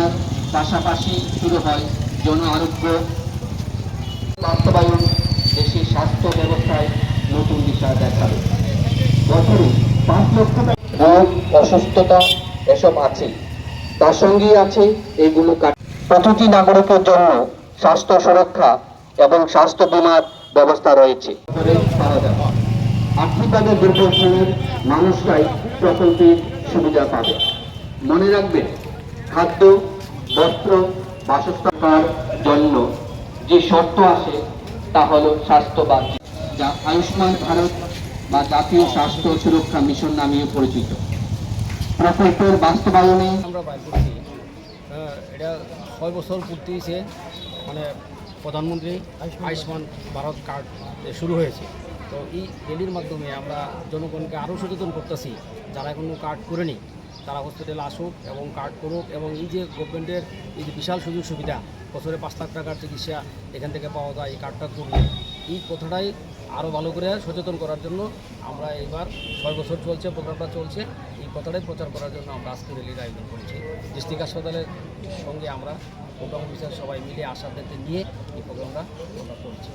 প্রচার পাশাপাশি শুরু হয় জন আরোগ্য বাস্তবায়ন দেশের স্বাস্থ্য ব্যবস্থায় নতুন দিশা দেখাবে। বছরে 5 লক্ষ রোগ অসুস্থতা এসব আছে, তার সঙ্গেই আছে এইগুলো প্রতিটি নাগরিকের জন্য স্বাস্থ্য সুরক্ষা এবং স্বাস্থ্য বীমার ব্যবস্থা রয়েছে। আর্থিকভাবে দুর্বল শ্রেণীর মানুষরাই প্রকল্পের সুবিধা পাবে। মনে রাখবেন, খাদ্য, বস্ত্র, বাসস্থানের জন্য যে শর্ত আসে তা হলো স্বাস্থ্য বা যা আয়ুষ্মান ভারত বা জাতীয় স্বাস্থ্য সুরক্ষা মিশন নামে পরিচিত। প্রকল্পের বাস্তবায়নে আমরা বাইর করছি, এটা 6 বছর পূর্তি হয়েছে, মানে প্রধানমন্ত্রী আয়ুষ্মান ভারত কার্ড শুরু হয়েছে। তো এই র্যালির মাধ্যমে আমরা জনগণকে আরও সচেতন করতেছি, যারা এখনও কার্ড করেনি তারা হসপিটালে আসুক এবং কার্ড করুক, এবং এই যে গভর্নমেন্টের এই যে বিশাল সুযোগ সুবিধা, বছরে 5 লাখ টাকার চিকিৎসা এখান থেকে পাওয়া যায় এই কার্ডটা করলে, এই কথাটাই আরও ভালো করে সচেতন করার জন্য আমরা এবার 6 বছর চলছে, প্রোগ্রামটা চলছে, এই কথাটাই প্রচার করার জন্য আমরা আজকে র্যালির আয়োজন করেছি। ডিস্ট্রিক্ট হাসপাতালের সঙ্গে আমরা প্রোগ্রাম অফিসার সবাই মিলে আশাদেরকে নিয়ে এই প্রোগ্রামটা আমরা করছি।